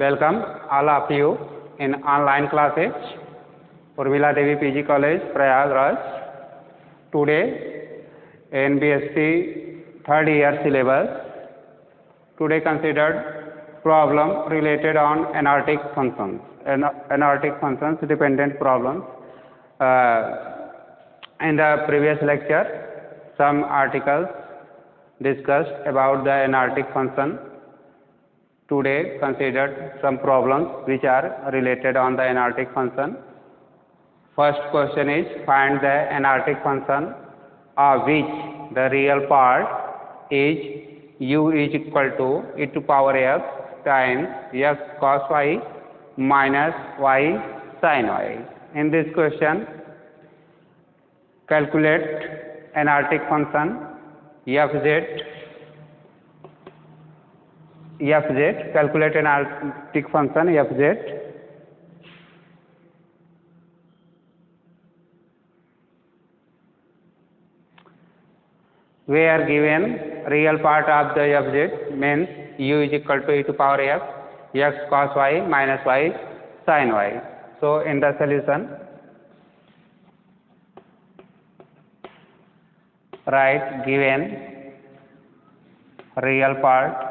Welcome all of you in online classes, Urmila Devi PG College, Prayagraj. Today, NBSc third year syllabus. Today considered problem related on analytic functions, dependent problems. In the previous lecture, some articles discussed about the analytic function. Today considered some problems which are related on the analytic function. First question is find the analytic function of which the real part is u is equal to e to power x times x cos y minus y sin y. In this question, calculate analytic function fz, calculate analytic function fz. Where given real part of the fz means u is equal to e to power x, x cos y minus y sin y. So in the solution, write given real part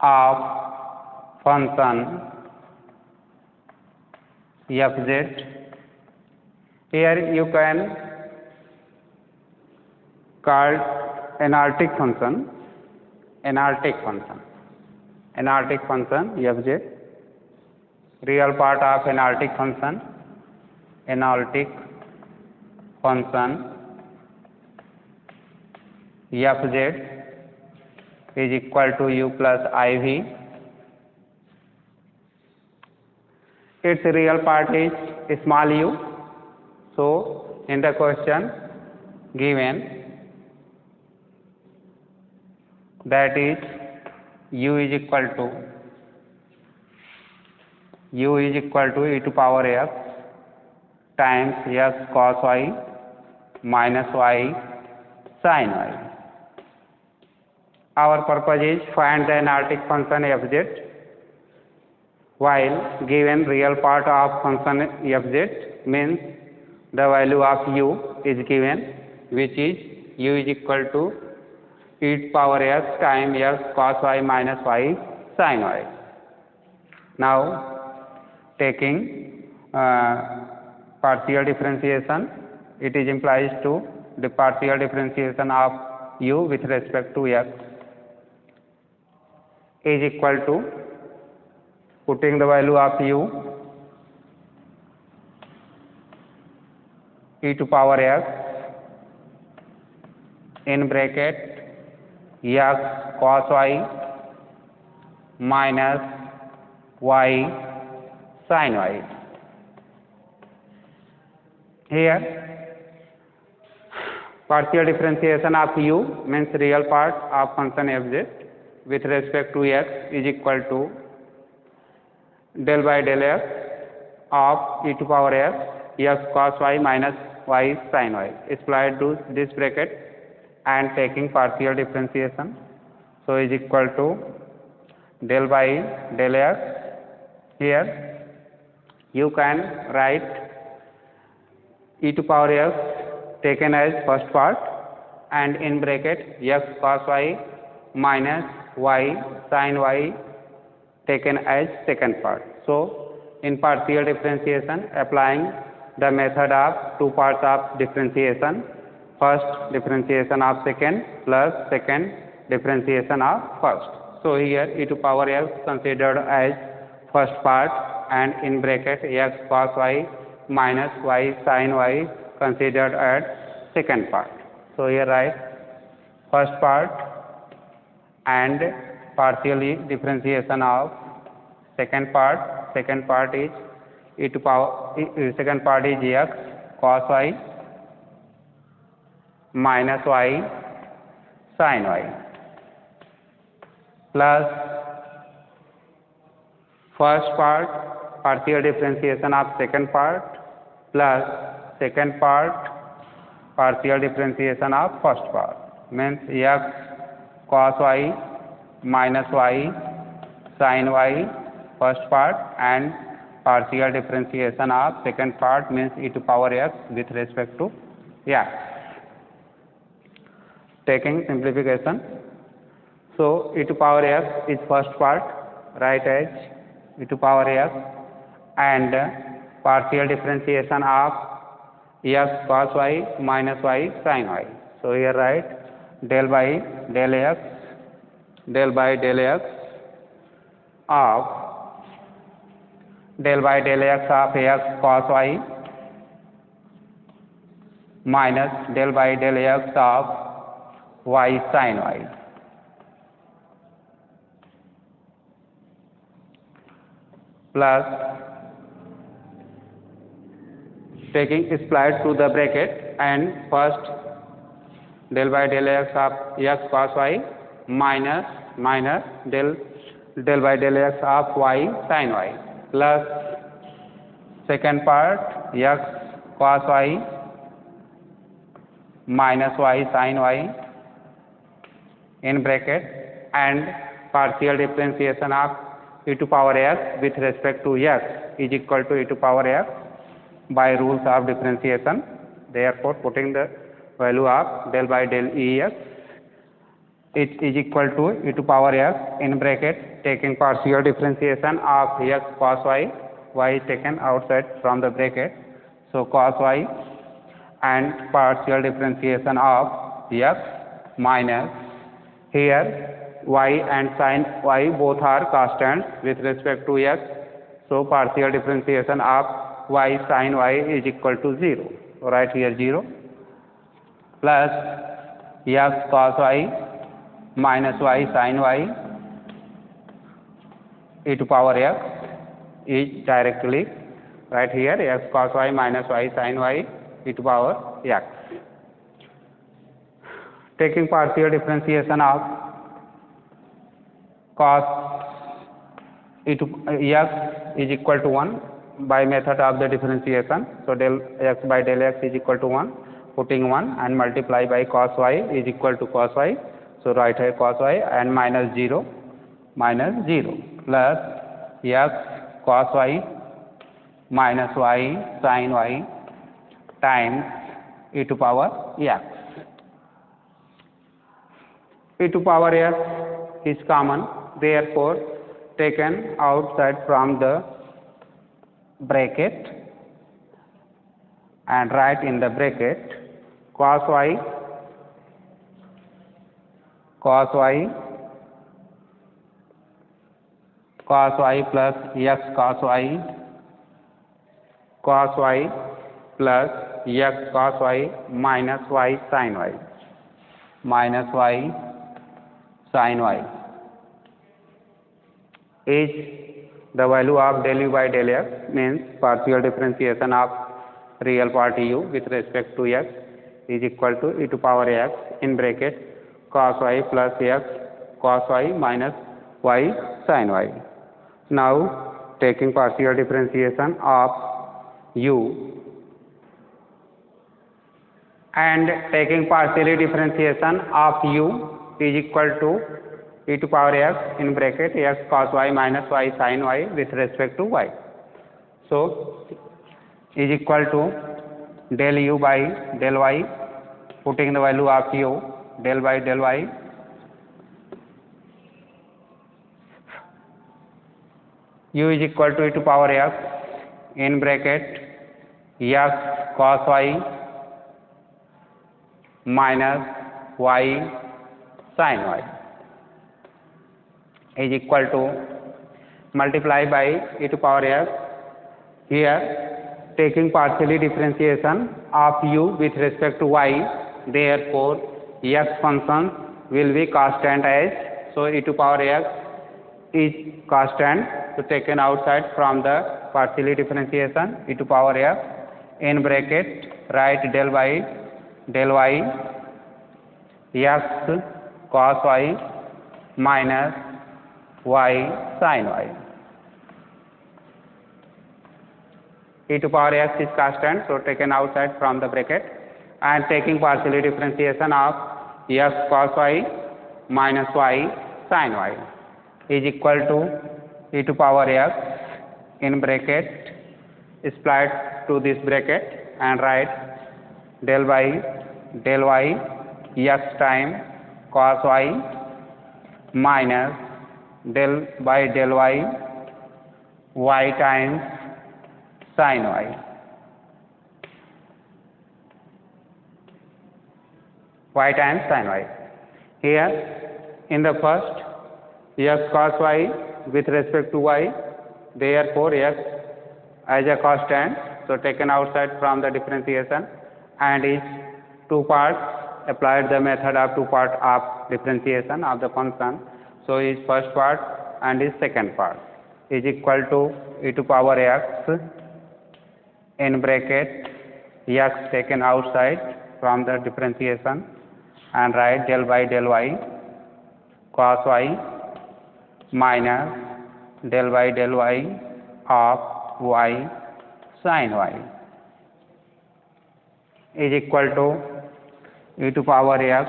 of function fz. Here you can call analytic function fz, real part of analytic function fz is equal to u plus iv. Its real part is small u. So in the question given that is u is equal to e to power x times x cos y minus y sin y. Our purpose is find the analytic function fz. While given real part of function fz means the value of u is given, which is u is equal to e to power x times x cos y minus y sin y. Now taking partial differentiation, it is implies to the partial differentiation of u with respect to x is equal to, putting the value of u e to power x in bracket x cos y minus y sin y. Here partial differentiation of u means real part of function fz with respect to x is equal to del by del x of e to power x, x cos y minus y sin y. Apply to this bracket and taking partial differentiation, so is equal to del by del x. Here you can write e to power x taken as first part and in bracket x cos y minus y sin y taken as second part. So in partial differentiation, applying the method of two parts of differentiation, first differentiation of second plus second differentiation of first. So here e to power x considered as first part and in bracket x cos y minus y sin y considered as second part. So here write first part and partially differentiation of second part. Second part is e to power second part is x cos y minus y sin y plus first part partial differentiation of second part plus second part partial differentiation of first part means x cos y minus y sin y first part and partial differentiation of second part means e to power x with respect to x. Taking simplification, so e to power x is first part, write as e to power x and partial differentiation of x cos y minus y sin y. So here write del by del x of del by del x of x cos y minus del by del x of y sin y plus taking split to the bracket and first del by del x of x cos y minus del by del x of y sin y plus second part x cos y minus y sin y in bracket and partial differentiation of e to power x with respect to x is equal to e to power x by rules of differentiation. Therefore, putting the value of del by del ex it is equal to e to power x in bracket taking partial differentiation of x cos y is taken outside from the bracket, so cos y and partial differentiation of x minus here y and sin y both are constants with respect to x, so partial differentiation of y sin y is equal to 0. So write here 0 plus x cos y minus y sin y e to power x is directly right here x cos y minus y sin y e to power x. Taking partial differentiation of cos e to x is equal to 1 by method of the differentiation. So del x by del x is equal to 1, putting 1 and multiply by cos y is equal to cos y. So write here cos y and minus 0 plus x cos y minus y sin y times e to power x. E to power x is common, therefore taken outside from the bracket and write in the bracket cos y plus x cos y plus x cos y minus y sin y is the value of del u by del x means partial differentiation of real part u with respect to x is equal to e to power x in bracket cos y plus x cos y minus y sin y. Now taking partial differentiation of u and taking partially differentiation of u is equal to e to power x in bracket x cos y minus y sin y with respect to y. So is equal to del u by del y, putting the value of u del by del y u is equal to e to power x in bracket x cos y minus y sin y is equal to multiply by e to power x here taking partially differentiation of u with respect to y, therefore x function will be constant as, so e to power x is constant, so taken outside from the partially differentiation e to power x in bracket write del by del y x cos y minus y sin y. E to power x is constant, so taken outside from the bracket and taking partially differentiation of x cos y minus y sin y is equal to e to power x in bracket split to this bracket and write del by del y x time cos y minus del by del y times sin y. Y times sin y. Here in the first x cos y with respect to y, therefore x as a constant, so taken outside from the differentiation, and is two parts, applied the method of two part of differentiation of the function. So is first part and is second part is equal to e to power x in bracket x taken outside from the differentiation and write del by del y cos y minus del by del y of y sin y is equal to e to power x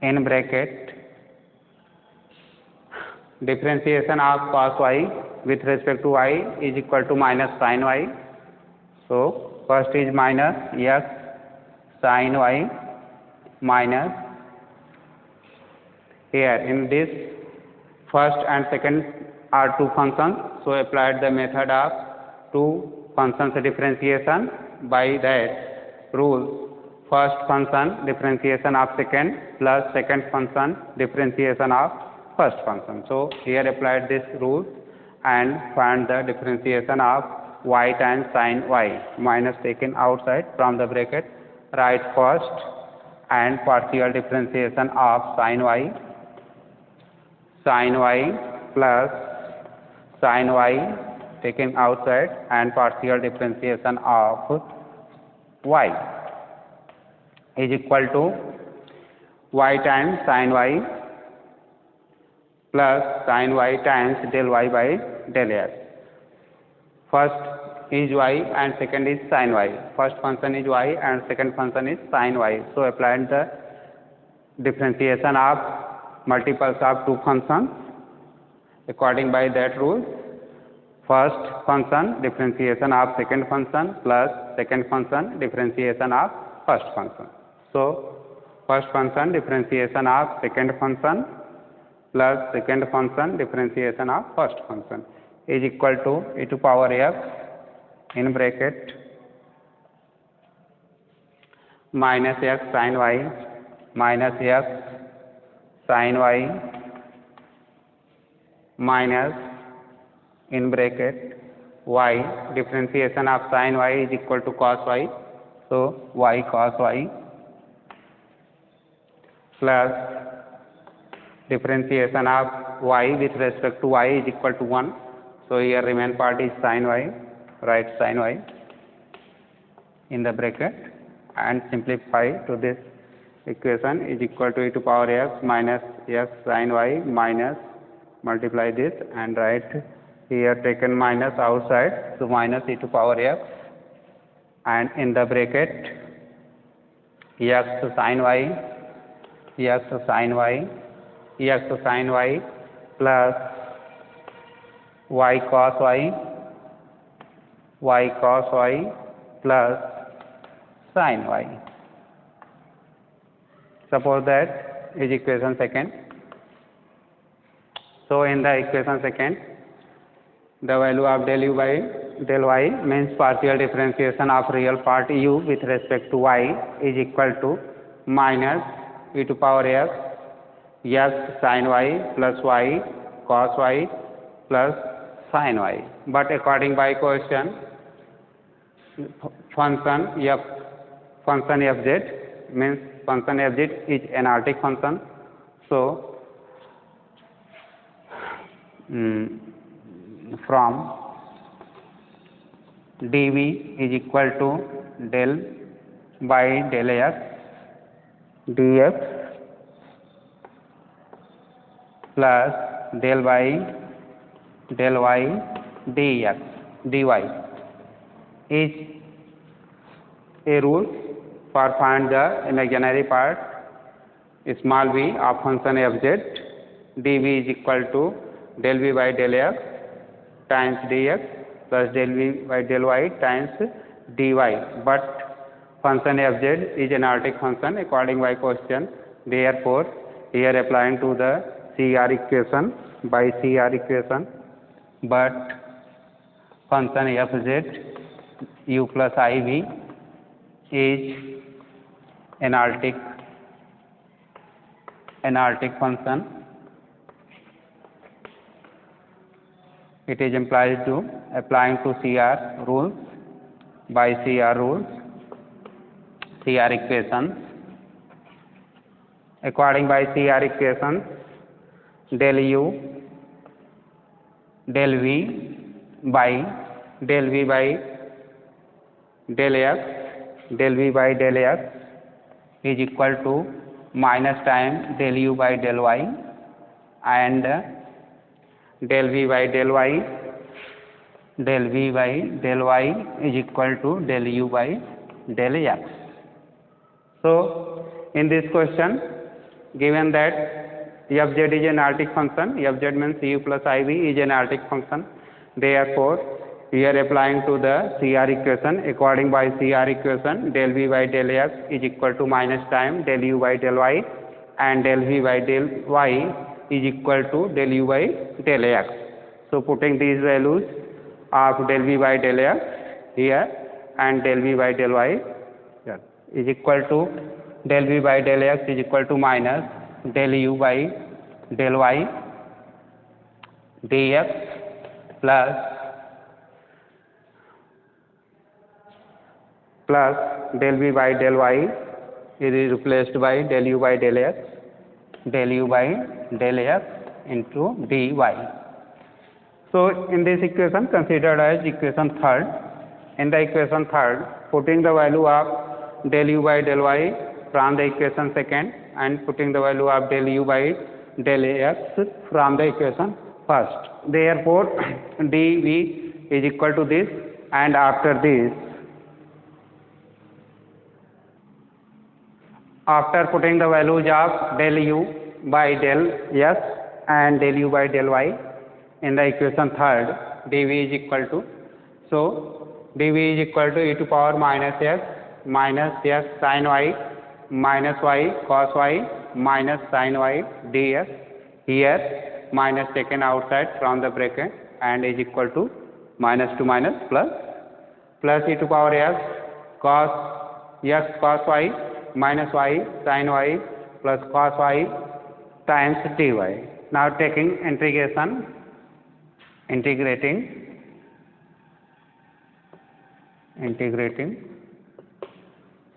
in bracket differentiation of cos y with respect to y is equal to minus sin y. So first is minus x sin y minus, here in this first and second are two functions, so applied the method of two functions differentiation. By that rule, first function differentiation of second plus second function differentiation of first function. So here applied this rule and find the differentiation of y times sin y minus taken outside from the bracket, write first and partial differentiation of sin y plus sin y taken outside and partial differentiation of y is equal to y times sin y plus sin y times del y by del x. First is y and second is sin y. First function is y and second function is sin y. So applied the differentiation of multiples of two functions according by that rule. First function differentiation of second function plus second function differentiation of first function. So first function differentiation of second function plus second function differentiation of first function is equal to e to power x in bracket minus x sin y minus x sin y minus in bracket y differentiation of sin y is equal to cos y, so y cos y plus differentiation of y with respect to y is equal to 1, so here remain part is sin y, write sin y in the bracket and simplify to this equation is equal to e to power x minus x sin y minus multiply this and write here taken minus outside, so minus e to power x and in the bracket x sin y plus y cos y plus sin y. Suppose that is equation second. So in the equation second, the value of del u by del y means partial differentiation of real part u with respect to y is equal to minus e to power x sin y plus y cos y plus sin y. But according by question, function fz means function fz is analytic function. So from dv is equal to del by del x dx plus del by del y dx dy is a rule for find the imaginary part small v of function fz dv is equal to del v by del x times dx plus del v by del y times dy. But function fz is analytic function according by question. Therefore, here applying to the CR equation by CR equation, but function fz u plus iv is analytic function. It is implied to applying to CR rules by CR rules, CR equations. According by CR equations, del u del v by del v by del x is equal to minus time del u by del y, and del v by del y is equal to del u by del x. So in this question, given that fz is an analytic function, fz means u plus iv is an analytic function. Therefore, we are applying to the CR equation. According by CR equation, del v by del x is equal to minus time del u by del y, and del v by del y is equal to del u by del x. So putting these values of del v by del x here and del v by del y here is equal to del v by del x is equal to minus del u by del y dx plus del v by del y is replaced by del u by del x into dy. So in this equation considered as equation third. In the equation third, putting the value of del u by del y from the equation second and putting the value of del u by del x from the equation first. Therefore, dv is equal to this, and after this, after putting the values of del u by del x and del u by del y in the equation third, dv is equal to, so dv is equal to e to power minus x sin y minus y cos y minus sin y dx. Here minus taken outside from the bracket and is equal to minus to minus plus e to power x cos y minus y sin y plus cos y times dy. Now taking integrating.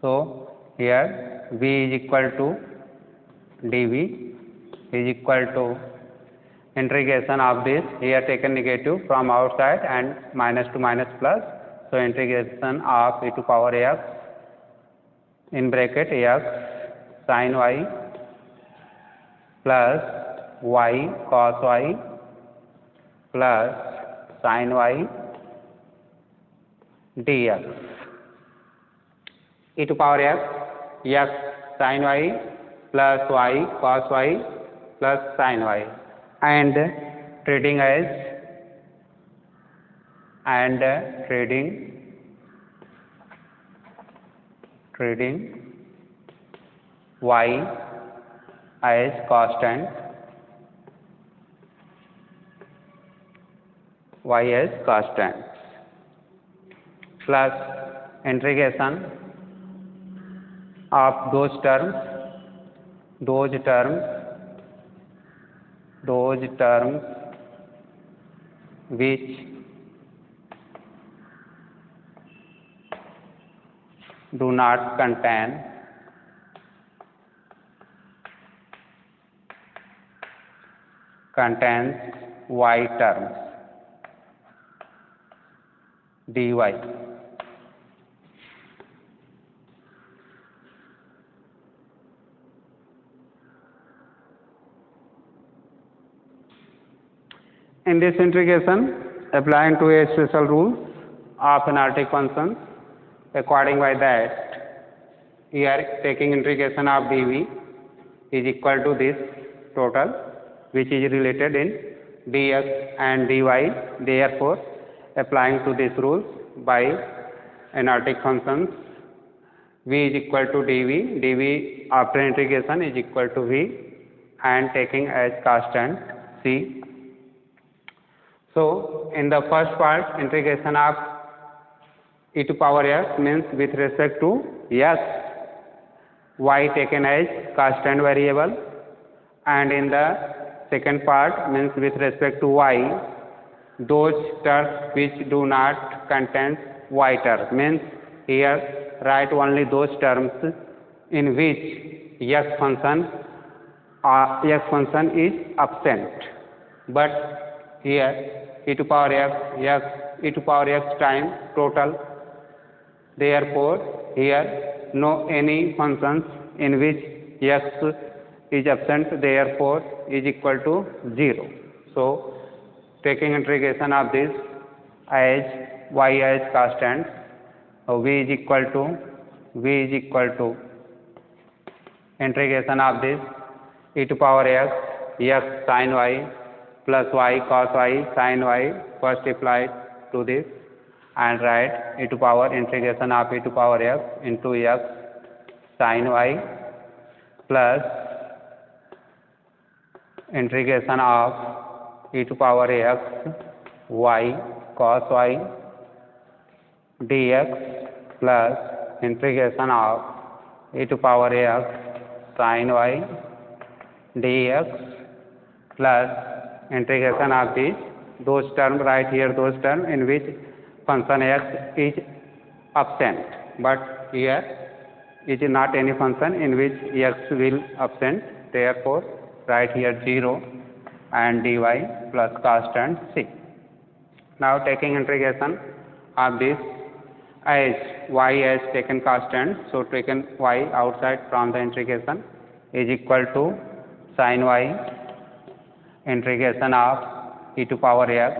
So here v is equal to dv is equal to integration of this, here taken negative from outside and minus to minus plus. So integration of e to power x in bracket x sin y plus y cos y plus sin y dx. E to power x sin y plus y cos y plus sin y, and treating y as constant, plus integration of those terms which do not contain y terms dy. In this integration, applying to a special rule of analytic functions, according by that, here taking integration of dv is equal to this total which is related in dx and dy. Therefore, applying to these rules by analytic functions, v is equal to dv, dv after integration is equal to v, and taking as constant c. So, in the first part, integration of e to power x means with respect to x, y taken as constant variable, and in the second part means with respect to y, those terms which do not contain y term, means here write only those terms in which x function is absent, but here e to power x times total. Therefore, here no any functions in which x is absent, therefore is equal to 0. So, taking integration of this as y as constant, v is equal to integration of this e to power x sin y plus y cos y sin y, first applied to this, and write e to power integration of e to power x into x sin y plus integration of e to power x y cos y dx plus integration of e to power x sin y dx plus integration of those terms, right here those terms in which function x is absent, but here it is not any function in which x will absent, therefore write here 0 and dy plus constant c. Now taking integration of this as y as taken constant, so taken y outside from the integration is equal to sin y integration of e to power x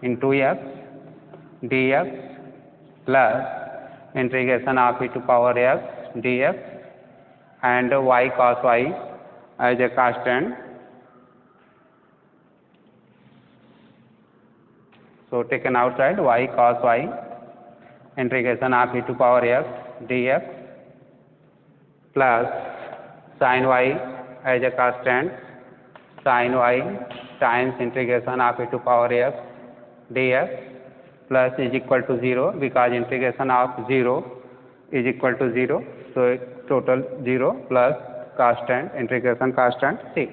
into x dx plus integration of e to power x dx and y cos y as a constant. So, taken outside y cos y integration of e to power x dx plus sin y as a constant, sin y times integration of e to power x dx plus is equal to 0, because integration of 0 is equal to 0. So, total 0 plus constant, integration constant c.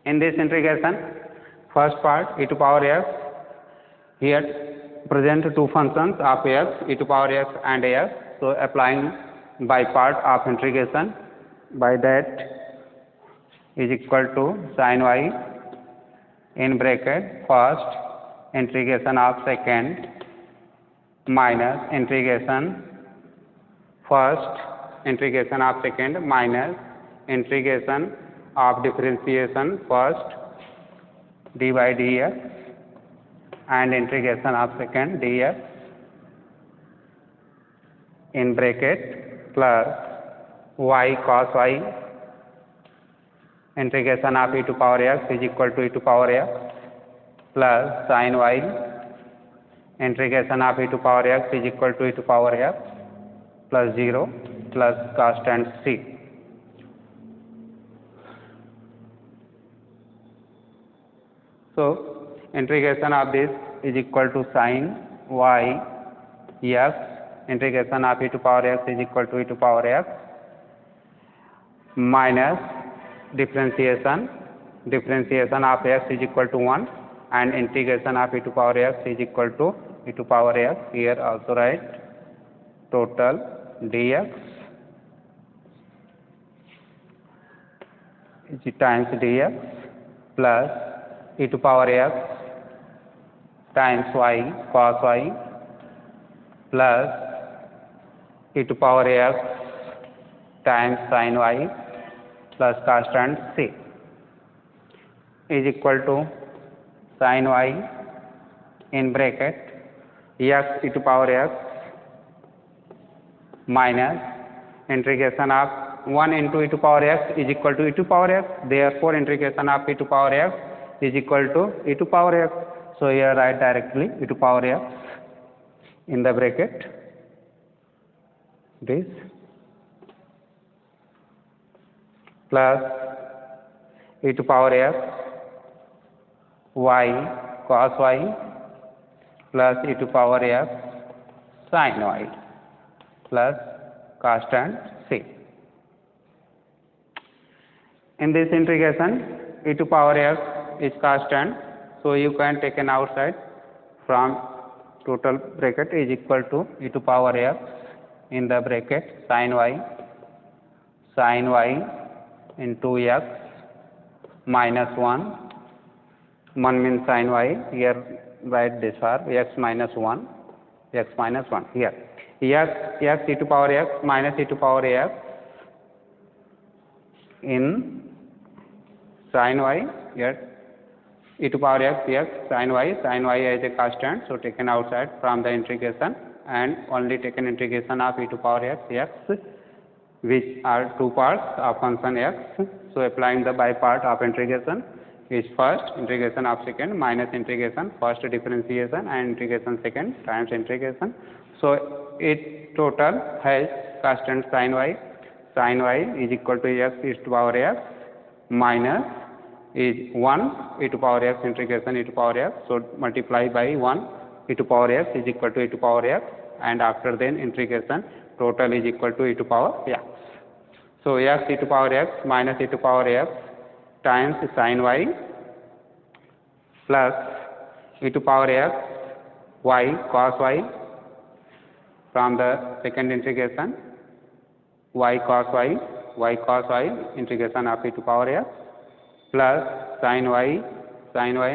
In this integration, first part e to power x, here present two functions of x, e to power x and x. So, applying by part of integration, by that is equal to sin y in bracket first integration of second minus integration first integration of second minus integration of differentiation first dy dx and integration of second dx in bracket plus y cos y integration of e to power x is equal to e to power x plus sin y integration of e to power x is equal to e to power x plus 0 plus constant c. So, integration of this is equal to sin y x integration of e to power x is equal to e to power x minus differentiation of x is equal to 1 and integration of e to power x is equal to e to power x. Here also write total dx is times dx plus e to power x times y cos y plus e to power x times sin y plus constant c is equal to sin y in bracket x e to power x minus integration of 1 into e to power x is equal to e to power x. Therefore, integration of e to power x is equal to e to power x. So here write directly e to power x in the bracket this plus e to power x y cos y plus e to power x sin y plus constant c. In this integration, e to power x is constant, so you can take an outside from total bracket is equal to e to power x in the bracket sin y into x minus 1. 1 means sin y, here write this for x minus 1 here. X e to power x minus e to power x in sin y, here e to power x sin y as a constant, so taken outside from the integration and only taken integration of e to power x, which are two parts of function x. So applying the by part of integration is first integration of second minus integration first differentiation and integration second times integration. So it total has constant sin y is equal to x e to power x minus is 1 e to power x integration e to power x. So multiply by 1 e to power x is equal to e to power x, and after then integration total is equal to e to power x. So x e to power x minus e to power x times sin y plus e to power x y cos y from the second integration y cos y integration of e to power x plus sin y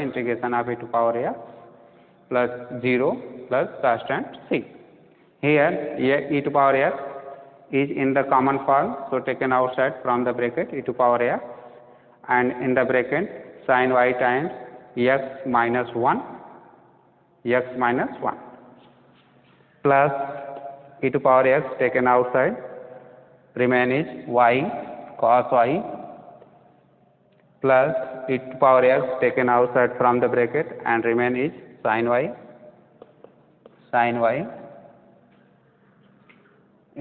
integration of e to power x plus 0 plus constant c. Here e to power x is in the common form, so taken outside from the bracket e to power x, and in the bracket sin y times x minus 1 plus e to power x taken outside remain is y cos y plus e to power x taken outside from the bracket and remain is sin y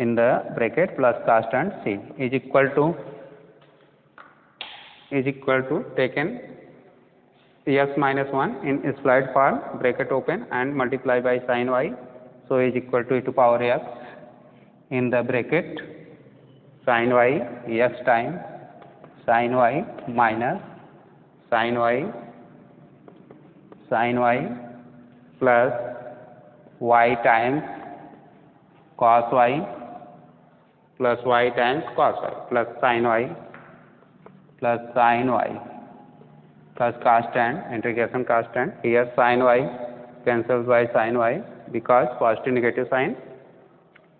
in the bracket plus constant c is equal to taken x minus 1 in slide form bracket open and multiply by sin y, so is equal to e to power x in the bracket sin y x times sin y minus sin y plus y times cos y plus y times cos y plus sin y plus constant integration constant. Here sin y cancels by sin y because positive negative sign,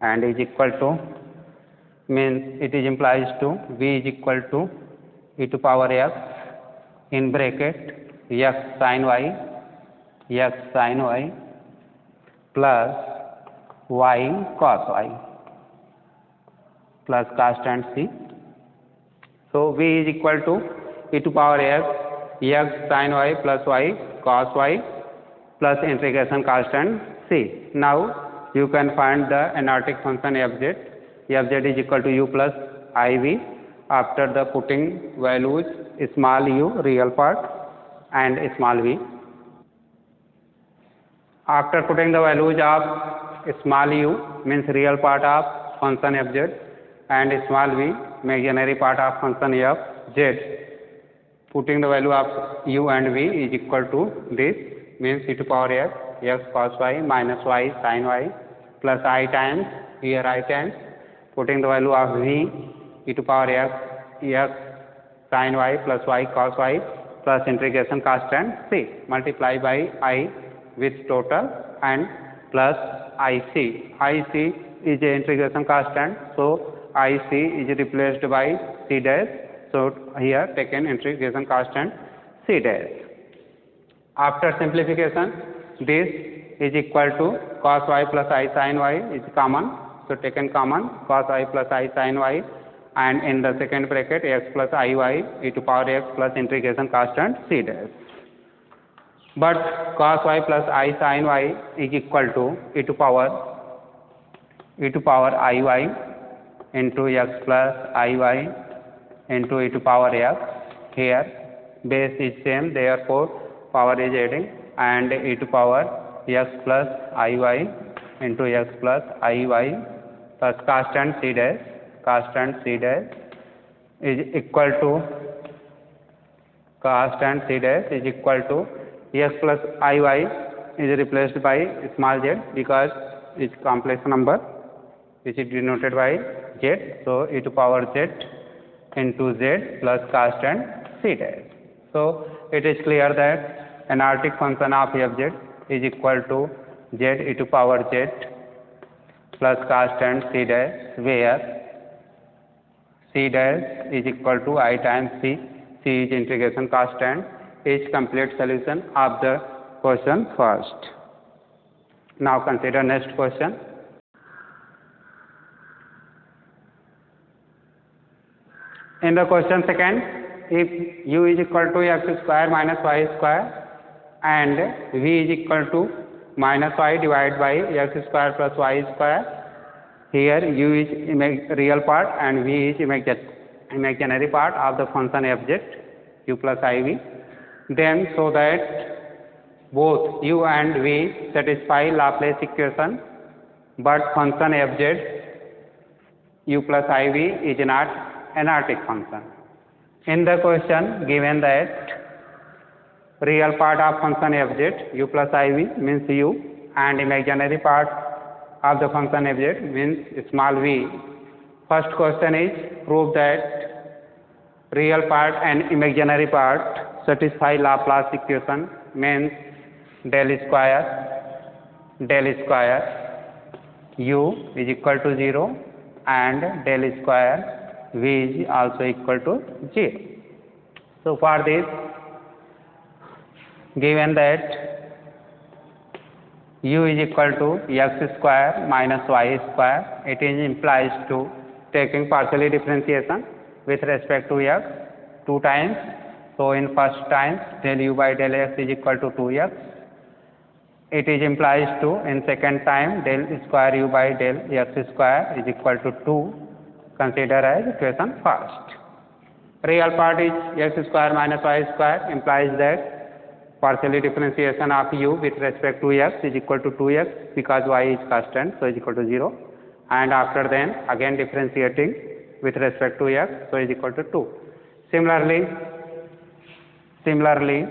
and is equal to means it is implies to v is equal to e to power x in bracket x sin y plus y cos y plus constant c. So v is equal to e to power x sin y plus y cos y plus integration constant c. Now you can find the analytic function fz. Fz is equal to u plus iv after the putting values small u real part and small v. After putting the values of small u means real part of function fz and small v imaginary part of function fz, putting the value of u and v is equal to this means e to power x cos y minus y sin y plus I times here I times putting the value of v e to power x sin y plus y cos y plus integration constant c multiply by I with total and plus IC. IC is a integration constant, so IC is replaced by c dash. So here taken integration constant c dash. After simplification, this is equal to cos y plus I sin y is common, so taken common cos y plus I sin y and in the second bracket x plus iy e to power x plus integration constant c dash. But cos y plus I sin y is equal to e to power iy into x plus iy into e to power x. Here base is same, therefore power is adding, and e to power x plus iy into x plus iy plus constant c dash is equal to x plus iy is replaced by small z because it's complex number which is denoted by z. So e to power z into z plus constant c dash. So it is clear that analytic function of fz is equal to z e to power z plus constant c dash, where c dash is equal to I times c. C is integration constant. Is complete solution of the question first. Now consider next question. In the question second, if u is equal to x square minus y square and v is equal to minus y divided by x square plus y square, here u is real part and v is imaginary part of the function fz u plus iv. Then so that both u and v satisfy Laplace equation, but function fz u plus iv is not analytic function. In the question given that real part of function fz u plus iv means u and imaginary part of the function fz means small v. First question is prove that real part and imaginary part satisfy Laplace equation, means del square u is equal to 0 and del square v is also equal to 0. So for this, given that u is equal to x square minus y square, it is implies to taking partially differentiation with respect to x 2 times. So in first time del u by del x is equal to 2x. It is implies to in second time del square u by del x square is equal to 2. Consider as equation first. Real part is x square minus y square, implies that partially differentiation of u with respect to x is equal to 2x because y is constant, so is equal to 0. And after then again differentiating with respect to x, so is equal to 2. Similarly,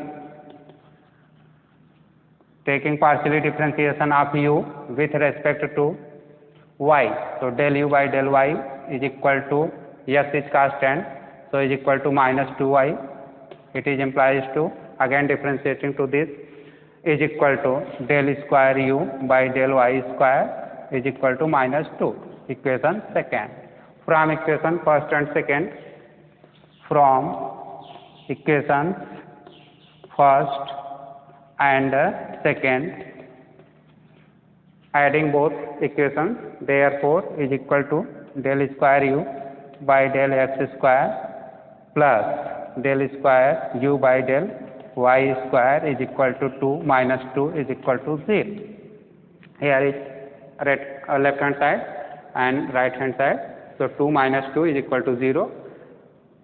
taking partially differentiation of u with respect to y, so del u by del y is equal to x is constant, so is equal to minus 2y. It is implies to again differentiating to this is equal to del square u by del y square is equal to minus 2. Equation second. From equation first and second, from equations first and second, adding both equations, therefore is equal to del square u by del x square plus del square u by del y square is equal to 2 minus 2 is equal to 0. Here is left hand side and right hand side, so 2 minus 2 is equal to 0.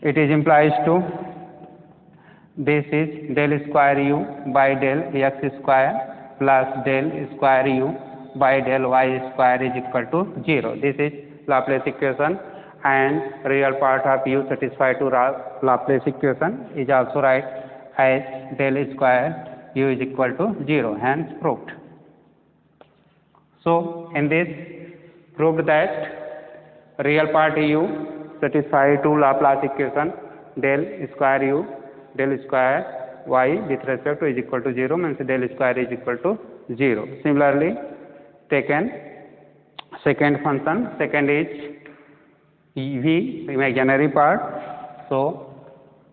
It is implies to this is del square u by del x square plus del square u by del y square is equal to 0. This is Laplace equation, and real part of u satisfy to Laplace equation is also right as del square u is equal to 0, hence proved. So in this proved that real part u satisfy to Laplace equation del square u del square y with respect to is equal to 0, means del square is equal to 0. Similarly, taken second function, second is v imaginary part, so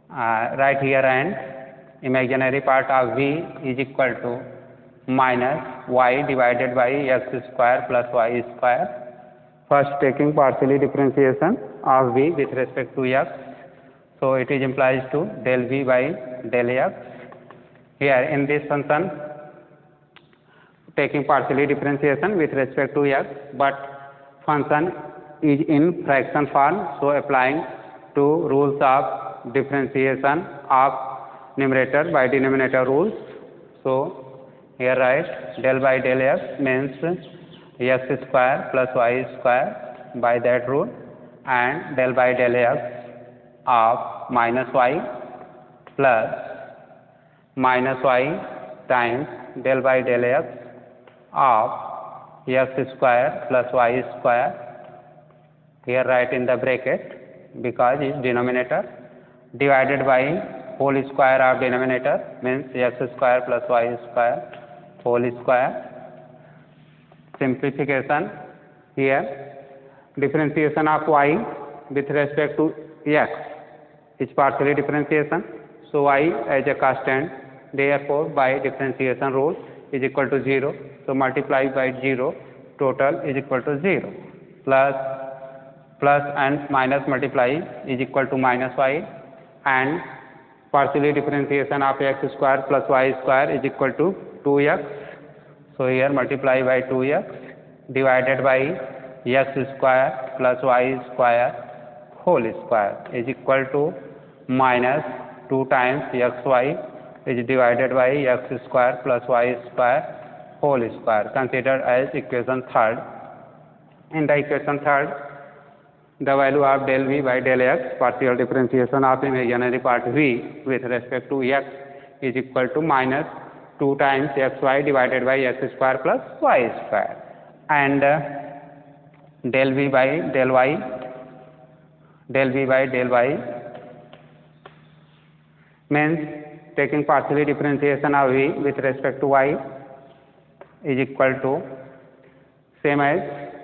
right here and imaginary part of v is equal to minus y divided by x square plus y square. First taking partially differentiation of v with respect to x. So it is implies to del v by del x. Here in this function, taking partially differentiation with respect to x, but function is in fraction form, so applying to rules of differentiation of numerator by denominator rules. So here write del by del x means x square plus y square by that rule, and del by del x of minus y plus minus y times del by del x of x square plus y square. Here write in the bracket because is denominator, divided by whole square of denominator means x square plus y square whole square. Simplification, here differentiation of y with respect to x is partially differentiation, so y as a constant, therefore by differentiation rule is equal to 0, so multiply by 0, total is equal to 0, plus and minus multiply is equal to minus y, and partially differentiation of x square plus y square is equal to 2x, so here multiply by 2x divided by x square plus y square whole square is equal to minus 2 times xy is divided by x square plus y square whole square, considered as equation third. In the equation third, the value of del v by del x, partial differentiation of imaginary part v with respect to x is equal to minus 2 times xy divided by x square plus y square, and del v by del y means taking partially differentiation of v with respect to y is equal to same as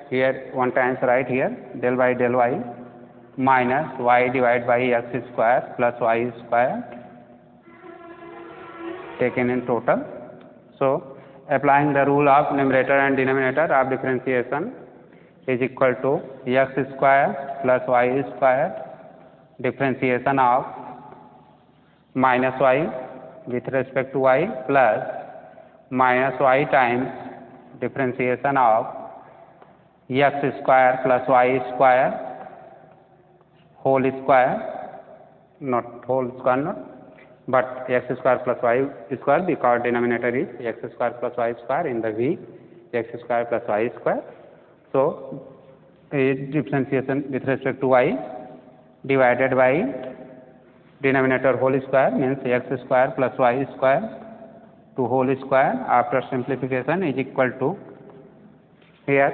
here one times right here del by del y minus y divided by x square plus y square taken in total. So applying the rule of numerator and denominator of differentiation is equal to x square plus y square differentiation of minus y with respect to y plus minus y times differentiation of x square plus y square whole square, not whole square not, but x square plus y square because denominator is x square plus y square in the v, x square plus y square. So differentiation with respect to y divided by denominator whole square means x square plus y square to whole square after simplification is equal to, here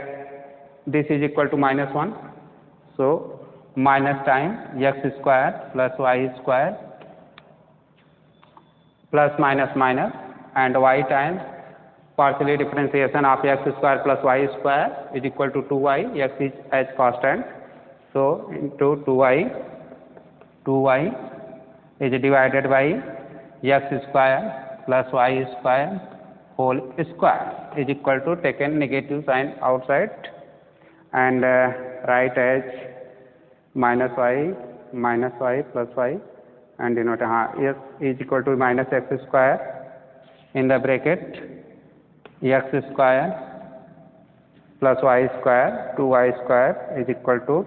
this is equal to minus 1, so minus times x square plus y square plus minus minus and y times partially differentiation of x square plus y square is equal to 2y, x is as constant, so into 2y is divided by x square plus y square whole square is equal to, taken negative sign outside and write as minus y plus y and denote s is equal to minus x square in the bracket x square plus y square 2y square is equal to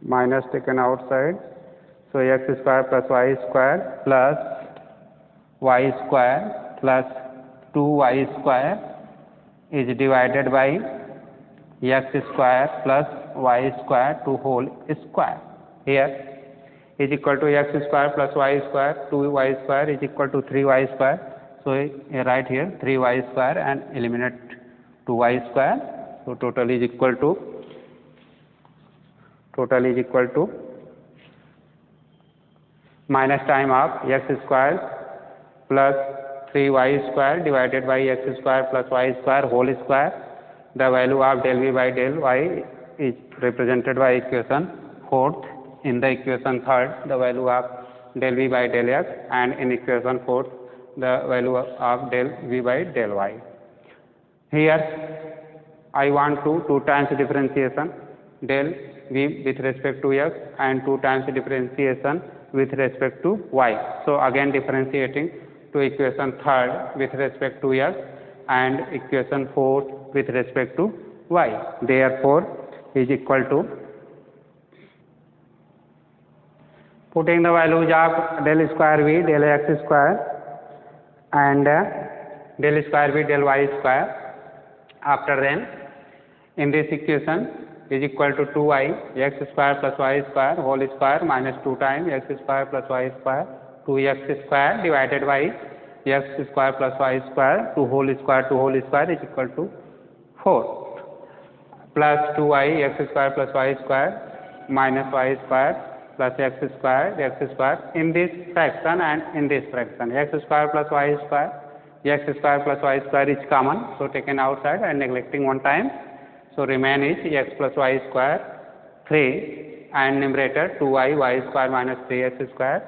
minus taken outside, so x square plus y square plus y square plus 2y square is divided by x square plus y square to whole square. Here is equal to x square plus y square 2y square is equal to 3y square. So write here 3y square and eliminate 2y square. So total is equal to minus time of x square plus 3y square divided by x square plus y square whole square. The value of del v by del y is represented by equation 4th. In the equation 3rd, the value of del v by del x, and in equation 4th, the value of del v by del y. Here I want to 2 times differentiation, del v with respect to x and 2 times differentiation with respect to y. So again differentiating to equation 3rd with respect to x and equation 4th with respect to y. Therefore is equal to, putting the values of del square v del x square and del square v del y square. After then in this equation is equal to 2y x square plus y square whole square minus 2 times x square plus y square 2x square divided by x square plus y square 2 whole square is equal to 4 plus 2y x square plus y square minus y square plus x square in this fraction and in this fraction x square plus y square plus y square is common, so taken outside and neglecting one time, so remain is x plus y square 3 and numerator 2y y square minus 3x square.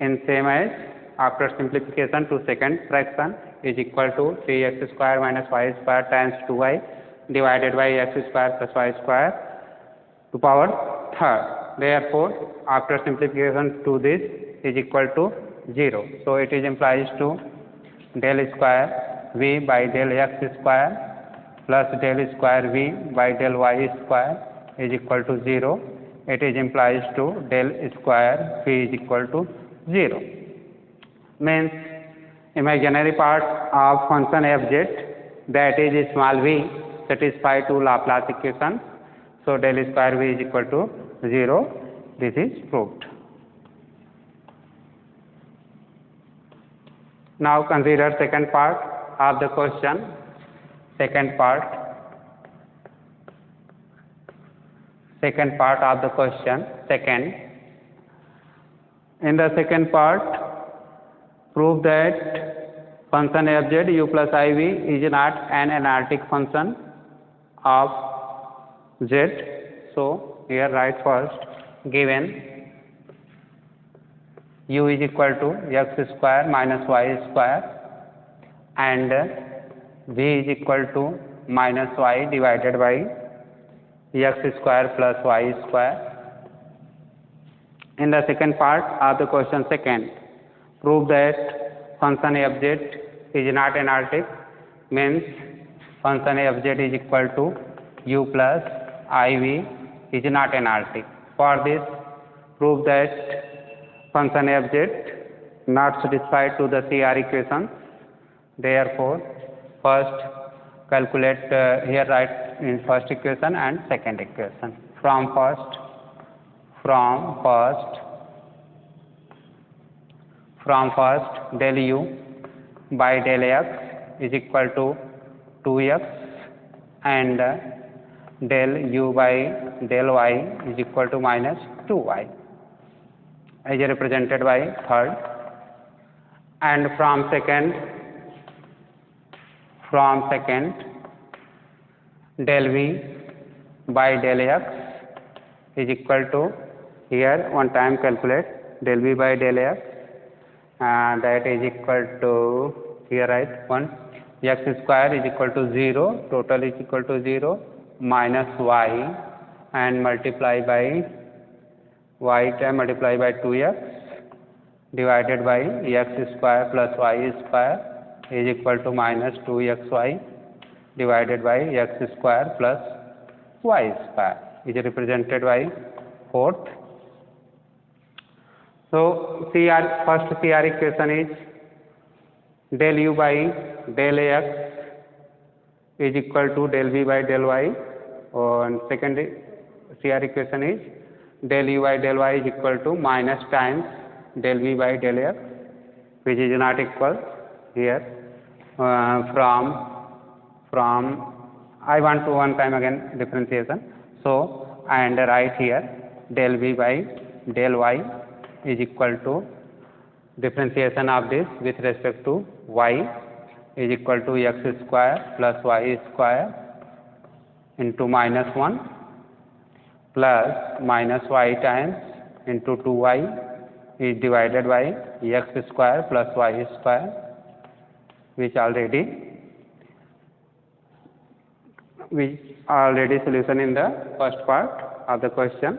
In same as after simplification to second fraction is equal to 3x square minus y square times 2y divided by x square plus y square to power 3rd. Therefore after simplification to this is equal to 0. So it is implies to del square v by del x square plus del square v by del y square is equal to 0. It is implies to del square v is equal to 0. Means imaginary part of function fz, that is small v, satisfy to Laplace equation. So del square v is equal to 0. This is proved. Now consider second part of the question. Second part of the question. In the second part, prove that function fz u plus iv is not an analytic function of z. So here write first, given u is equal to x square minus y square and v is equal to minus y divided by x square plus y square. In the second part of the question, second, prove that function fz is not analytic, means function fz is equal to u plus iv is not analytic. For this, prove that function fz not satisfied to the CR equation. Therefore first calculate here write in first equation and second equation. From first del u by del x is equal to 2x and del u by del y is equal to minus 2y as represented by third. And from second del v by del x is equal to, here one time calculate del v by del x, that is equal to, here write 1 x square is equal to 0, total is equal to 0 minus y and multiply by y time multiply by 2x divided by x square plus y square is equal to minus 2xy divided by x square plus y square is represented by fourth. So first CR equation is del u by del x is equal to del v by del y, and second CR equation is del u by del y is equal to minus times del v by del x, which is not equal here. From I want to one time again differentiation, so and write here del v by del y is equal to differentiation of this with respect to y is equal to x square plus y square into minus 1 plus minus y times into 2y is divided by x square plus y square, which already which already solution in the first part of the question.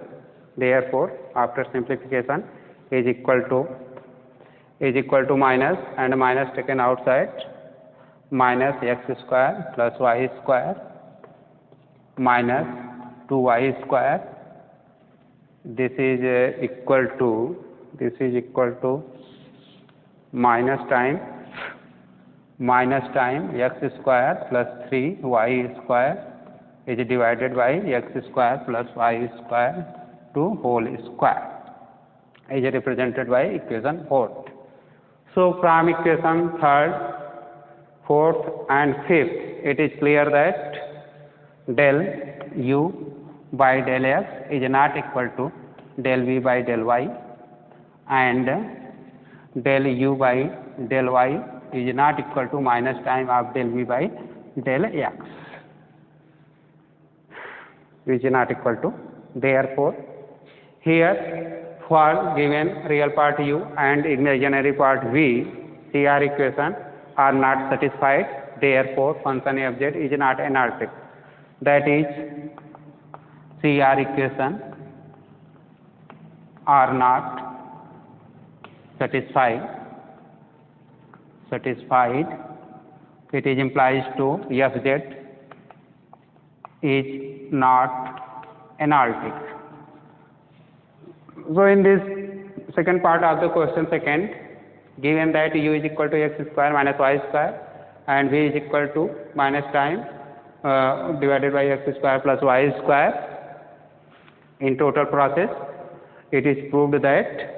Therefore, after simplification is equal to minus and minus taken outside, minus x square plus y square minus 2y square. This is equal to minus time x square plus 3y square is divided by x square plus y square to whole square is represented by equation 4th. So from equation 3rd, 4th and 5th, it is clear that del u by del x is not equal to del v by del y, and del u by del y is not equal to minus time of del v by del x, which is not equal to. Therefore, here for given real part u and imaginary part v, CR equation are not satisfied. Therefore, function fz is not analytic. That is, CR equation are not satisfied. It is implies to fz is not analytic. So in this second part of the question, second, given that u is equal to x square minus y square and v is equal to minus time divided by x square plus y square in total process, it is proved that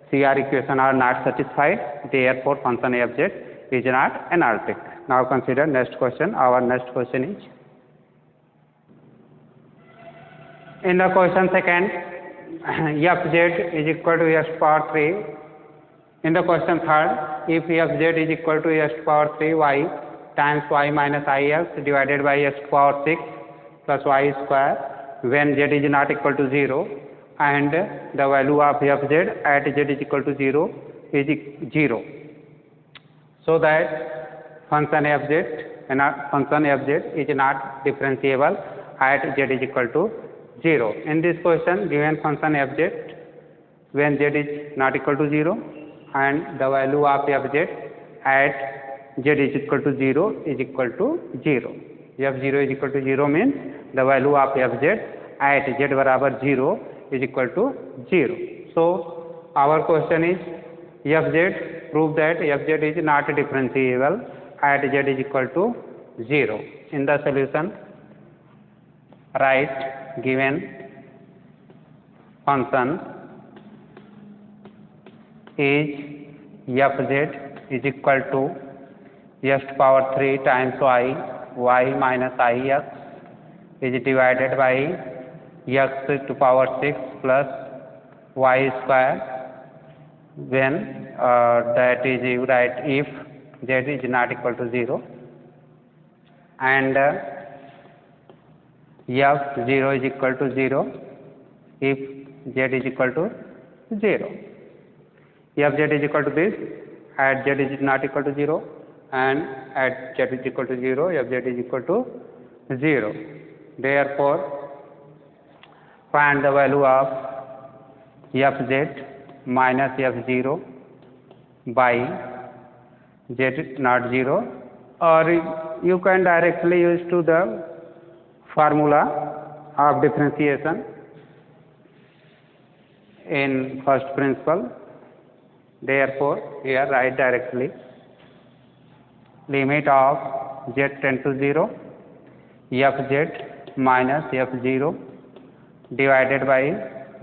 CR equation are not satisfied. Therefore, function fz is not analytic. Now consider next question. Our next question is, in the question second, fz is equal to s power 3. In the question third, if fz is equal to s power 3y times y minus ix divided by s power 6 plus y square when z is not equal to 0, and the value of fz at z is equal to 0 is 0. So that function fz is not differentiable at z is equal to 0. In this question, given function fz when z is not equal to 0 and the value of fz at z is equal to 0 is equal to 0. f0 is equal to 0 means the value of fz at z barabar 0 is equal to 0. So our question is, fz, prove that fz is not differentiable at z is equal to 0. In the solution, write given function is fz is equal to s power 3 times y minus ix is divided by x to power 6 plus y square when that is, you write if z is not equal to 0 and f0 is equal to 0 if z is equal to 0. Fz is equal to this at z is not equal to 0 and at z is equal to 0, fz is equal to 0. Therefore, find the value of fz minus f0 by z not 0, or you can directly use to the formula of differentiation in first principle. Therefore, here write directly limit of z tend to 0 fz minus f0 divided by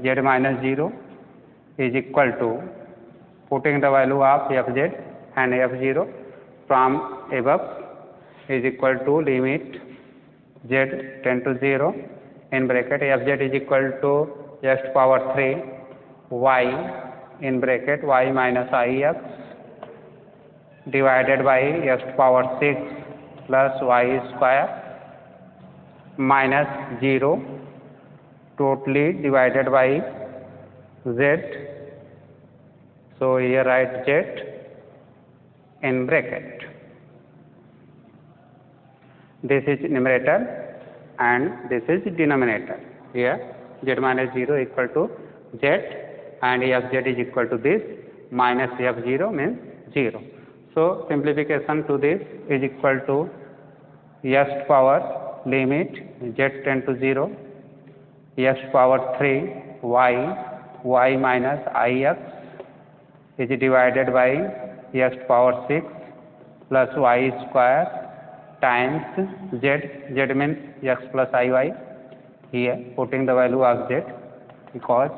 z minus 0 is equal to, putting the value of fz and f0 from above, is equal to limit z tend to 0 in bracket fz is equal to s power 3 y in bracket y minus ix divided by s power 6 plus y square minus 0 totally divided by z. So here write z in bracket. This is numerator and this is denominator. Here z minus 0 equal to z and fz is equal to this minus f0 means 0. So simplification to this is equal to s power limit z tend to 0 s power 3 y minus ix is divided by s power 6 plus y square times z means x plus iy. Here putting the value of z because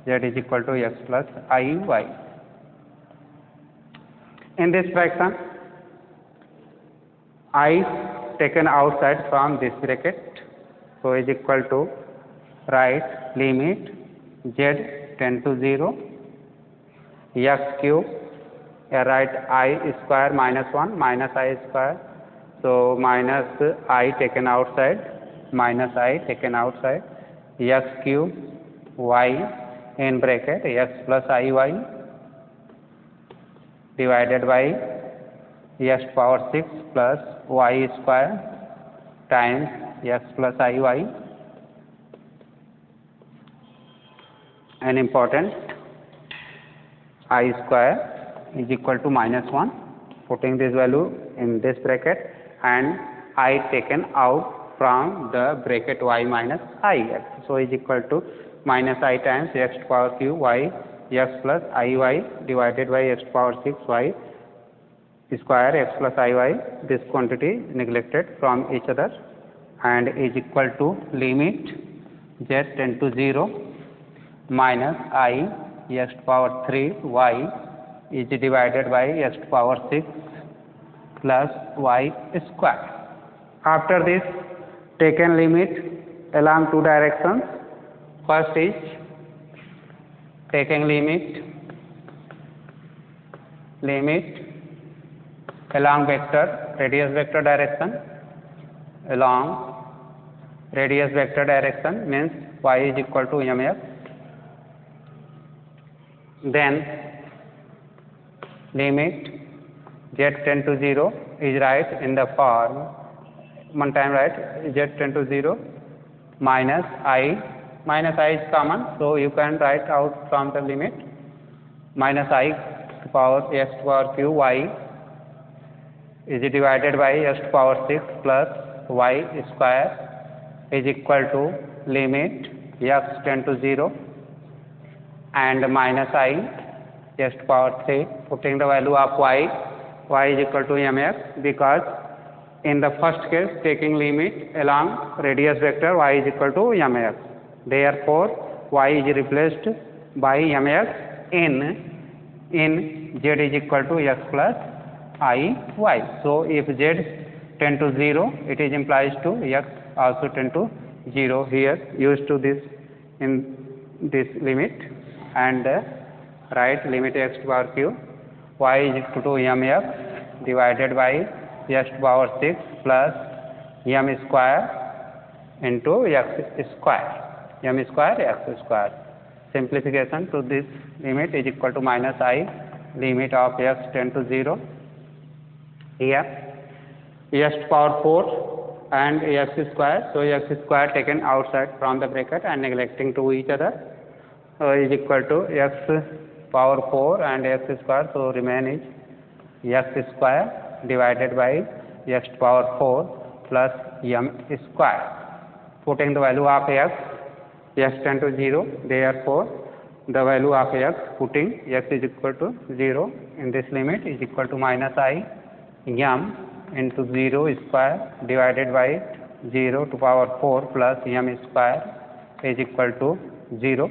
z is equal to x plus iy. In this fraction, I taken outside from this bracket, so is equal to write limit z tend to 0 x cube, write I square minus 1 minus I square, so minus I taken outside minus I taken outside x cube y in bracket x plus iy divided by x power 6 plus y square times x plus iy. An important I square is equal to minus 1, putting this value in this bracket and I taken out from the bracket y minus ix, so is equal to minus I times x power cube y x plus iy divided by x power 6 y square x plus iy. This quantity neglected from each other and is equal to limit z tend to 0 minus I x power 3 y is divided by x power 6 plus y square. After this, taken limit along two directions. First is taking limit along vector radius vector direction, along radius vector direction means y is equal to mx. Then limit z tend to 0 is right in the form, one time right z tend to 0 minus I is common, so you can write out from the limit minus I to power x power q y is divided by x power 6 plus y square is equal to limit x tend to 0 and minus I x power 3, putting the value of y is equal to mx, because in the first case taking limit along radius vector y is equal to mx. Therefore, y is replaced by mx in z is equal to x plus iy. So, if z tend to 0, it is implies to x also tend to 0. Here used to this in this limit and write limit x power q y is equal to mx divided by x power 6 plus m square into x square. M square x square. Simplification to this limit is equal to minus I limit of x tend to 0. Here x power 4 and x square, so x square taken outside from the bracket and neglecting to each other, so is equal to x power 4 and x square, so remain is x square divided by x power 4 plus m square. Putting the value of x tend to 0, therefore the value of x putting x is equal to 0 in this limit is equal to minus I m into 0 square divided by 0 to power 4 plus m square is equal to 0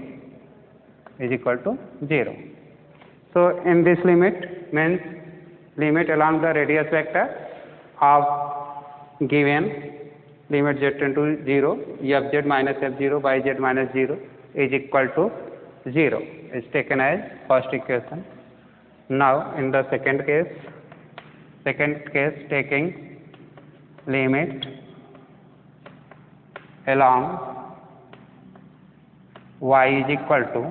is equal to 0. So, in this limit means limit along the radius vector of given limit z tend to 0 fz minus f0 by z minus 0 is equal to 0 is taken as first equation. Now, in the second case taking limit along y is equal to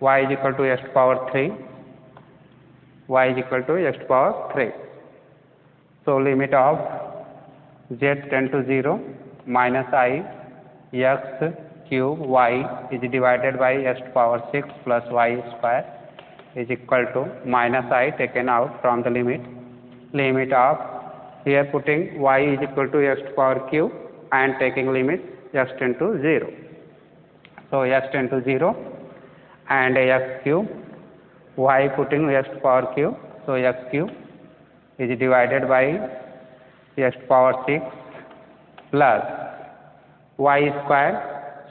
y is equal to x power 3, y is equal to x power 3. So, limit of z tend to 0 minus I x cube y is divided by x to power 6 plus y square is equal to minus I taken out from the limit of here putting y is equal to x to power cube and taking limit x tend to 0. So x tend to 0 and x cube y putting x to power cube, so x cube is divided by x to power 6 plus y square.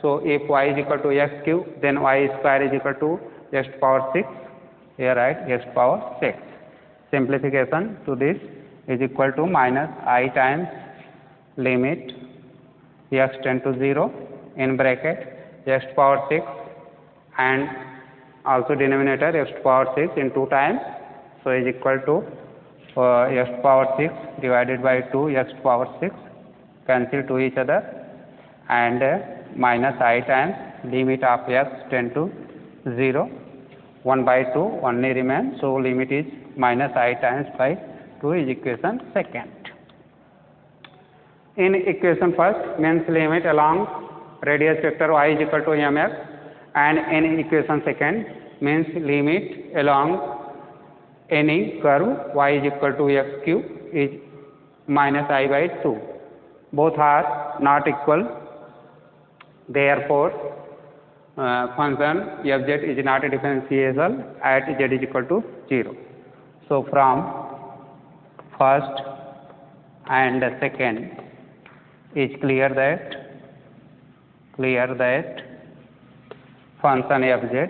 So if y is equal to x cube, then y square is equal to x to power 6. Here write x to power 6. Simplification to this is equal to minus I times limit x tend to 0 in bracket x to power 6 and also denominator x to power 6 in 2 times. So is equal to x to power 6 divided by 2 x to power 6 cancel to each other and minus I times limit of x tend to 0 1 by 2 only remains. So limit is minus I times by 2 is equation second. In equation first means limit along radius vector y is equal to mx, and in equation second means limit along any curve y is equal to x cube is minus I by 2. Both are not equal, therefore function fz is not differentiable at z is equal to 0. So from first and second is clear that function fz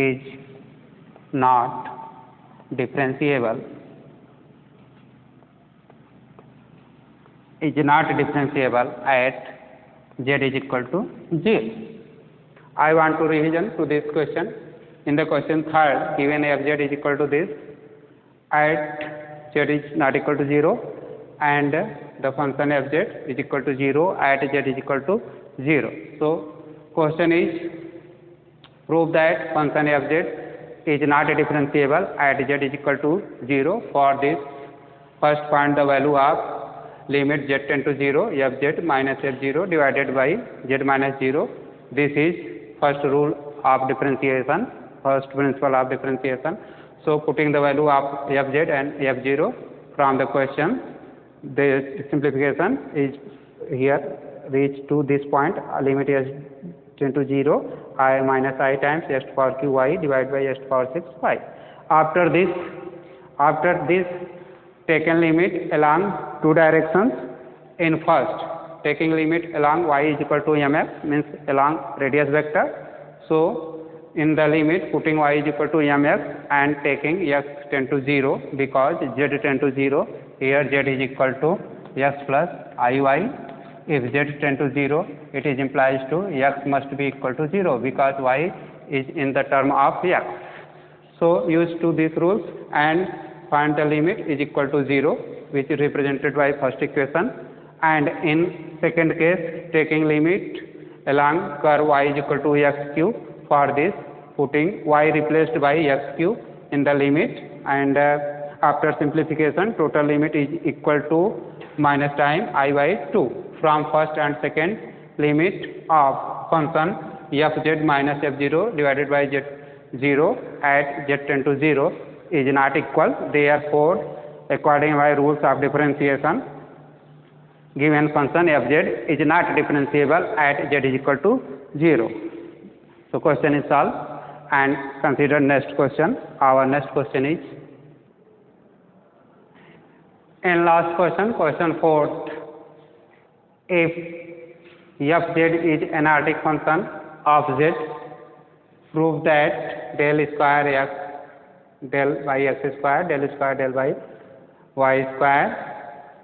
is not differentiable at z is equal to 0. I want to revision to this question. In the question third, given fz is equal to this at z is not equal to 0 and the function fz is equal to 0 at z is equal to 0. So question is prove that function fz is not differentiable at z is equal to 0. For this, first find the value of limit z tend to 0 fz minus f0 divided by z minus 0. This is first rule of differentiation, first principle of differentiation. So putting the value of fz and f0 from the question, the simplification is here reach to this point, limit is tend to 0 I minus I times x to power q y divided by x to power 6 y. After this taken limit along two directions. In first taking limit along y is equal to mx means along radius vector. So in the limit putting y is equal to mx and taking x tend to 0 because z tend to 0, here z is equal to x plus iy. If z tend to 0, it is implies to x must be equal to 0 because y is in the term of x. So use to these rules and find the limit is equal to 0, which is represented by first equation, and in second case taking limit along curve y is equal to x cube. For this putting y replaced by x cube in the limit, and after simplification total limit is equal to minus time I by 2. From first and second limit of function fz minus f0 divided by z0 at z tend to 0 is not equal. Therefore, according by rules of differentiation, given function fz is not differentiable at z is equal to 0. So question is solved, and consider next question. Our next question is in last question, question 4th. If fz is analytic function of z, prove that del square x del by x square del by y square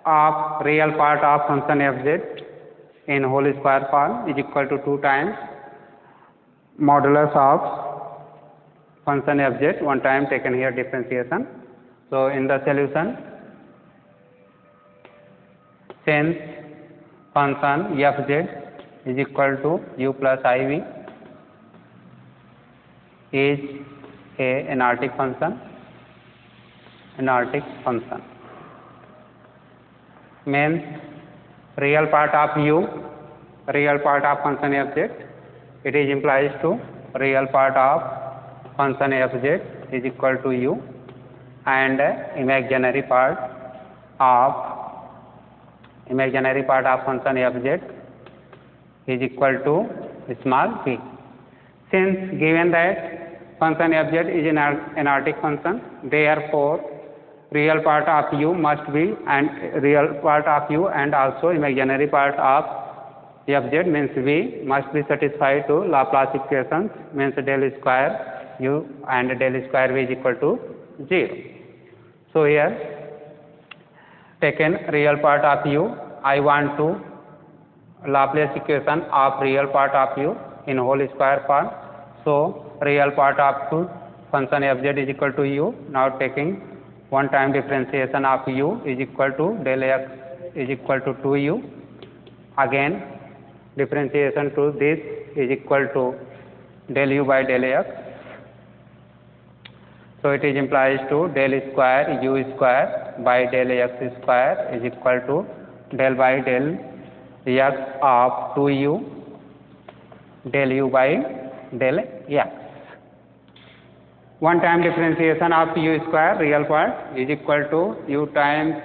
of real part of function fz in whole square form is equal to 2 times modulus of function fz, one time taken here differentiation. So in the solution, since function fz is equal to u plus iv is a analytic function, analytic function. Means real part of u, real part of function fz, it is implies to real part of function fz is equal to u, and imaginary part of function fz is equal to small p. Since given that function fz is an analytic function, therefore real part of u must be and real part of u and also imaginary part of fz means v must be satisfied to Laplace equations, means del square u and del square v is equal to 0. So here taken real part of u, I want to Laplace equation of real part of u in whole square form. So real part of function fz is equal to u. Now taking one time differentiation of u is equal to del x is equal to 2u. Again differentiation to this is equal to del u by del x. So it is implies to del square u square by del x square is equal to del by del x of 2u del u by del x. One time differentiation of u square real part is equal to u times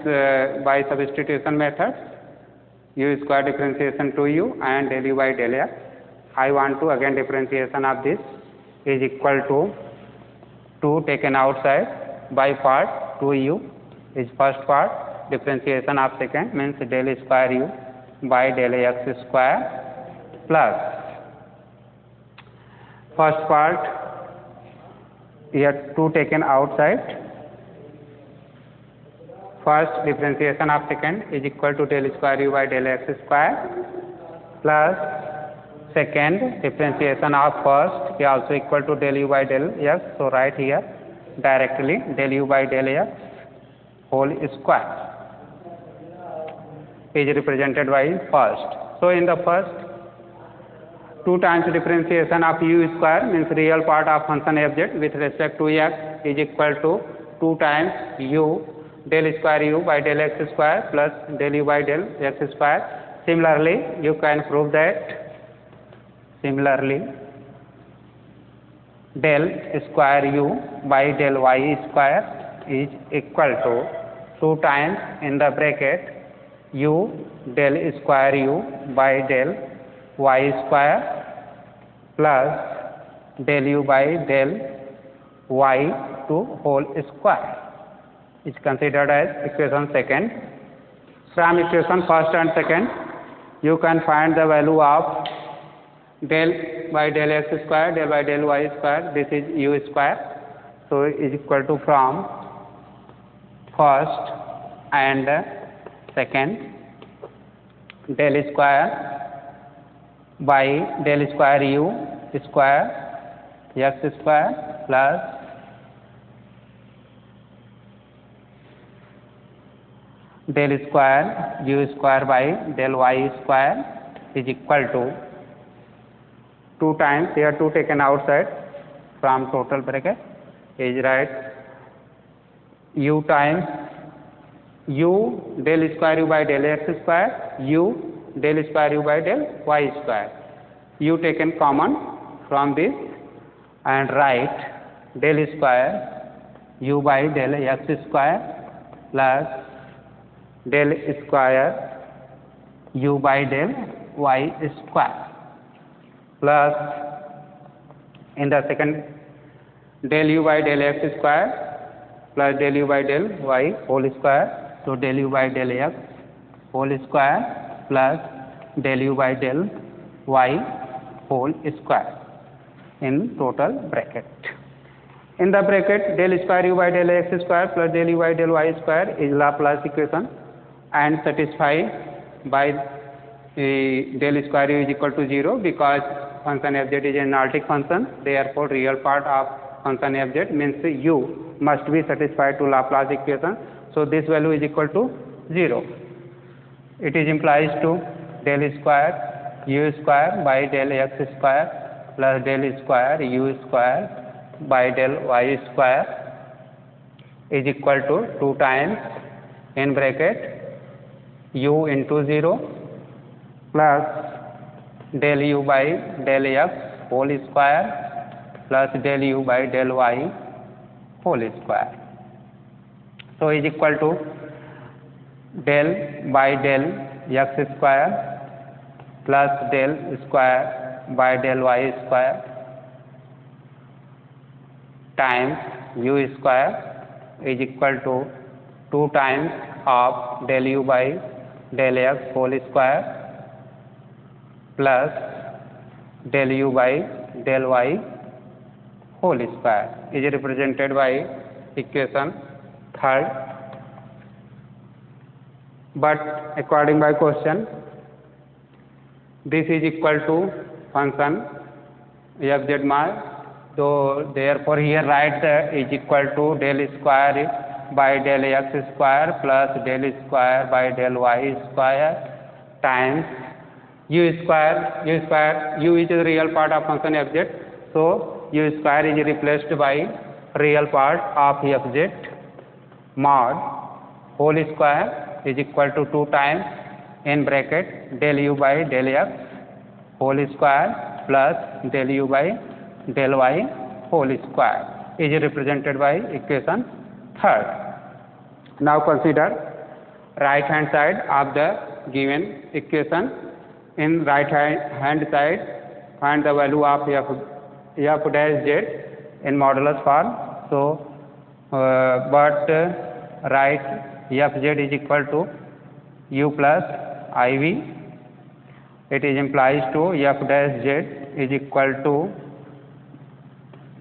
by substitution method u square differentiation to u and del u by del x. I want to again differentiation of this is equal to 2 taken outside by part 2u is first part, differentiation of second means del square u by del x square plus first part here 2 taken outside, first differentiation of second is equal to del square u by del x square plus second differentiation of first is also equal to del u by del x. So write here directly del u by del x whole square is represented by first. So in the first 2 times differentiation of u square means real part of function fz with respect to x is equal to 2 times u del square u by del x square plus del u by del x square. Similarly you can prove that del square u by del y square is equal to 2 times in the bracket u del square u by del y square plus del u by del y to whole square is considered as equation second. From equation first and second you can find the value of del by del x square, del by del y square, this is u square. So is equal to from first and second del square by del square u square x square plus del square u square by del y square is equal to 2 times here 2 taken outside from total bracket is right u times u del square u by del x square u del square u by del y square, u taken common from this and write del square u by del x square plus del square u by del y square plus in the second del u by del x square plus del u by del y whole square. So del u by del x whole square plus del u by del y whole square in total bracket. In the bracket del square u by del x square plus del u by del y square is Laplace equation and satisfied by del square u is equal to 0 because function fz is an analytic function. Therefore real part of function fz means u must be satisfied to Laplace equation. So this value is equal to 0. It is implies to del square u square by del x square plus del square u square by del y square is equal to 2 times in bracket u into 0 plus del u by del x whole square plus del u by del y whole square. So is equal to del by del x square plus del square by del y square times u square is equal to 2 times of del u by del x whole square plus del u by del y whole square is represented by equation 3rd. But according by question, this is equal to function fz my, so therefore here write the is equal to del square by del x square plus del square by del y square times u square. U is the real part of function fz, so u square is replaced by real part of fz mod whole square is equal to 2 times in bracket del u by del x whole square plus del u by del y whole square is represented by equation 3rd. Now consider right hand side of the given equation. In right hand side find the value of f dash z in modulus form. So but write fz is equal to u plus iv. It is implies to f dash z is equal to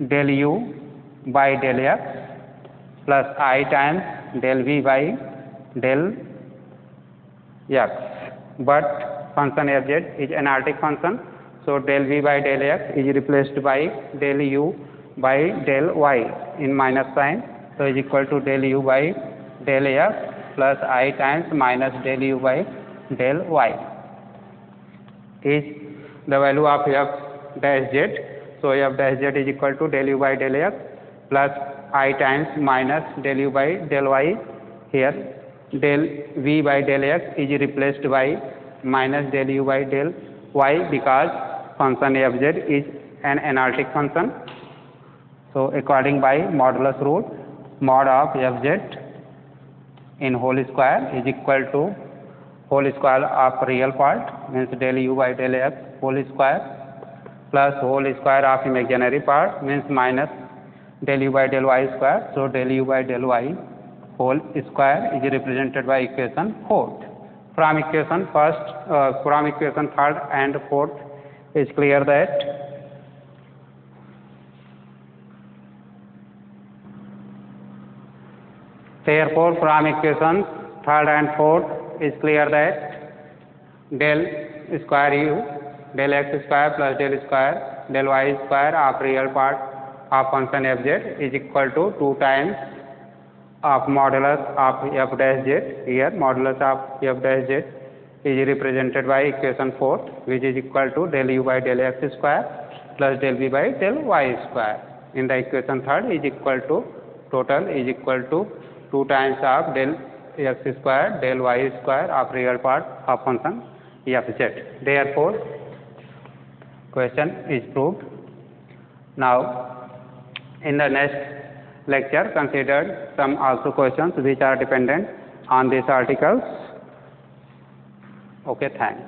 del u by del x plus I times del v by del x. But function fz is analytic function, so del v by del x is replaced by del u by del y in minus sign, so is equal to del u by del x plus I times minus del u by del y is the value of f dash z. So f dash z is equal to del u by del x plus I times minus del u by del y. Here del v by del x is replaced by minus del u by del y because function fz is an analytic function. So according by modulus rule, mod of fz in whole square is equal to whole square of real part means del u by del x whole square plus whole square of imaginary part means minus del u by del y square. So del u by del y whole square is represented by equation 4th. From equation 3rd and 4th is clear that therefore from equation 3rd and 4th is clear that del square u del x square plus del square del y square of real part of function fz is equal to 2 times of modulus of f dash z. Here modulus of f dash z is represented by equation 4th, which is equal to del u by del x square plus del v by del y square. In the equation 3rd is equal to total is equal to 2 times of del x square del y square of real part of function fz. Therefore question is proved. Now in the next lecture consider some also questions which are dependent on these articles. Okay, thanks.